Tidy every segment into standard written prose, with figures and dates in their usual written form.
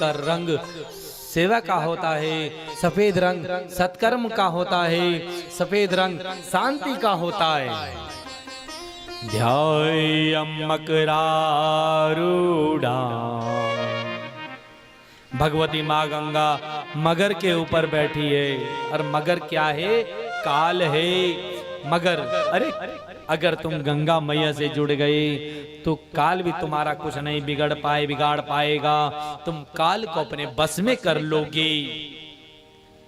जिसका रंग सेवा का होता है, सफेद रंग सत्कर्म का होता है, सफेद रंग शांति का होता है। ध्यायं मकरारूढ़ा, भगवती माँ गंगा मगर के ऊपर बैठी है। और मगर क्या है? काल है। मगर अरे अगर तुम गंगा मैया से जुड़ गए तो काल भी तुम्हारा कुछ नहीं बिगाड़ पाएगा। तुम काल को अपने बस में कर लोगे,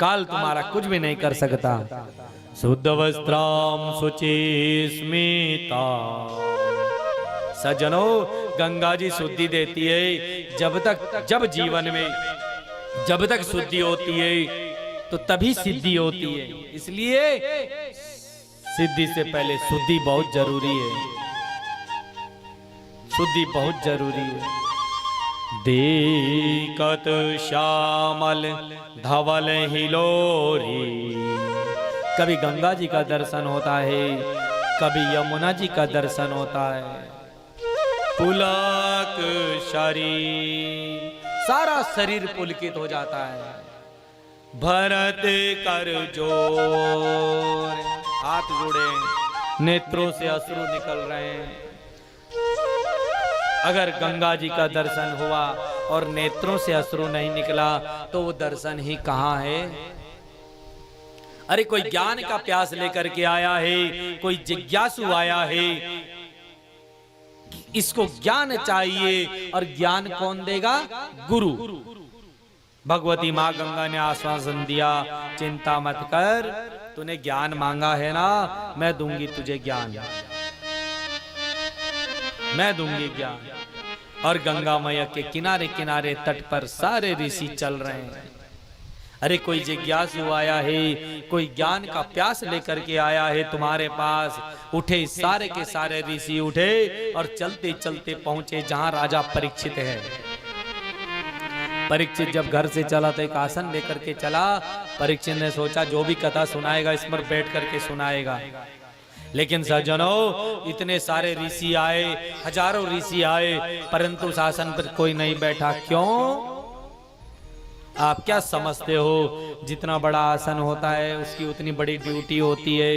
काल तुम्हारा कुछ भी नहीं कर सकता। शुद्ध वस्त्राम शुचि स्मिता, सज्जनों गंगा जी शुद्धि देती है जब जीवन में जब तक शुद्धि होती है तो तभी सिद्धि होती है। इसलिए सिद्धि से पहले शुद्धि बहुत जरूरी है, शुद्धि बहुत जरूरी है। देखत श्यामल धवल हिलोरी, कभी गंगा जी का दर्शन होता है, कभी यमुना जी का दर्शन होता है। पुलक शरीर, सारा शरीर पुलकित हो जाता है। भरत कर जोर, हाथ जोड़े, नेत्रों से अश्रु निकल रहे हैं। अगर गंगा जी का दर्शन हुआ और नेत्रों से अश्रु नहीं निकला तो वो दर्शन ही कहाँ है? अरे कोई ज्ञान का प्यास लेकर के आया है, कोई जिज्ञासु आया है, इसको ज्ञान चाहिए। और ज्ञान कौन देगा? गुरु। भगवती माँ गंगा ने आश्वासन दिया, चिंता मत कर, तूने ज्ञान मांगा है ना, मैं दूंगी तुझे ज्ञान, मैं दूंगी ज्ञान। और गंगा मैया के किनारे किनारे तट पर सारे ऋषि चल रहे हैं। अरे कोई जिज्ञासु आया है, कोई ज्ञान का प्यास लेकर के आया है तुम्हारे पास। उठे सारे के सारे ऋषि उठे और चलते चलते पहुंचे जहां राजा परीक्षित है। परीक्षित जब घर से चला तो एक आसन लेकर के चला। परीक्षित ने सोचा जो भी कथा सुनाएगा इस पर बैठ करके सुनाएगा। लेकिन सज्जनों इतने सारे ऋषि आए, हजारों ऋषि आए, परंतु उस आसन पर कोई नहीं बैठा। क्यों? आप क्या समझते हो? जितना बड़ा आसन होता है उसकी उतनी बड़ी ड्यूटी होती है,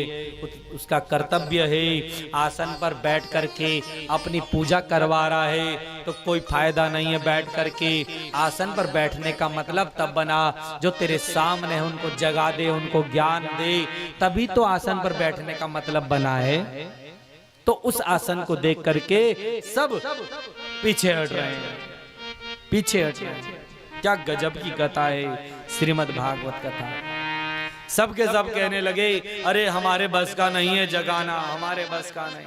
उसका कर्तव्य है। आसन पर बैठ करके अपनी पूजा करवा रहा है तो कोई फायदा नहीं है बैठ करके। आसन पर बैठने का मतलब तब बना जो तेरे सामने है उनको जगा दे, उनको ज्ञान दे, तभी तो आसन पर बैठने का मतलब बना है। तो उस आसन को देख करके सब पीछे हट रहे हैं, पीछे हट रहे हैं। क्या गजब की कथा है श्रीमद् भागवत कथा। सबके सब कहने लगे अरे हमारे बस का नहीं है जगाना, हमारे बस का नहीं।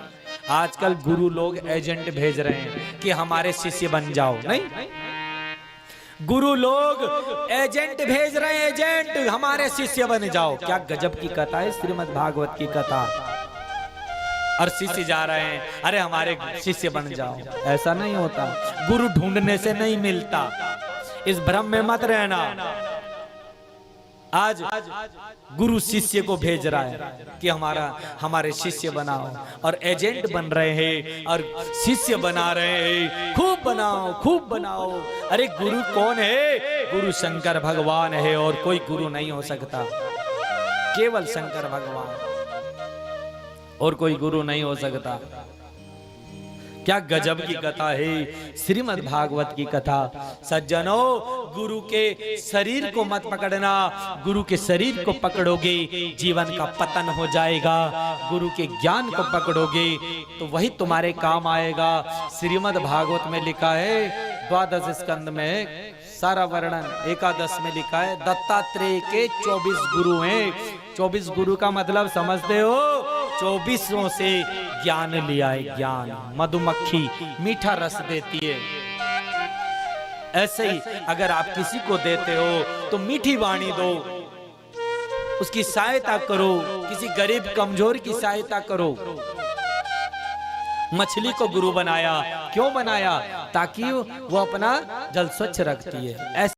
आजकल गुरु लोग एजेंट भेज रहे हैं कि हमारे शिष्य बन जाओ। नहीं, गुरु लोग एजेंट भेज रहे हैं, एजेंट हमारे शिष्य बन जाओ। क्या गजब की कथा है श्रीमद् भागवत की कथा। और शिष्य जा रहे हैं अरे हमारे शिष्य बन जाओ। ऐसा नहीं होता, गुरु ढूंढने से नहीं मिलता, इस भ्रम में मत रहना। आज गुरु शिष्य को भेज रहा है कि हमारे शिष्य बनाओ, और एजेंट बन रहे हैं और शिष्य बना रहे हैं। खूब बनाओ, खूब बनाओ। अरे गुरु कौन है? गुरु शंकर भगवान है और कोई गुरु नहीं हो सकता, केवल शंकर भगवान, और कोई गुरु नहीं हो सकता। क्या गजब की कथा है श्रीमद् भागवत की कथा। सज्जनों गुरु के शरीर को मत पकड़ना, गुरु के शरीर को पकड़ोगे जीवन का पतन हो जाएगा। गुरु के ज्ञान को पकड़ोगे तो वही तुम्हारे काम आएगा। श्रीमद् भागवत में लिखा है 12 स्कंद में सारा वर्णन, 11 में लिखा है दत्तात्रेय के 24 गुरु हैं। 24 गुरु का मतलब समझते हो? 24 से ज्ञान लिया है। ज्ञान मधुमक्खी मीठा रस देती है, ऐसे ही अगर आप किसी को देते हो तो मीठी वाणी दो, उसकी सहायता करो, किसी गरीब कमजोर की सहायता करो। मछली को गुरु बनाया, क्यों बनाया? ताकि वो अपना जल स्वच्छ रखती है।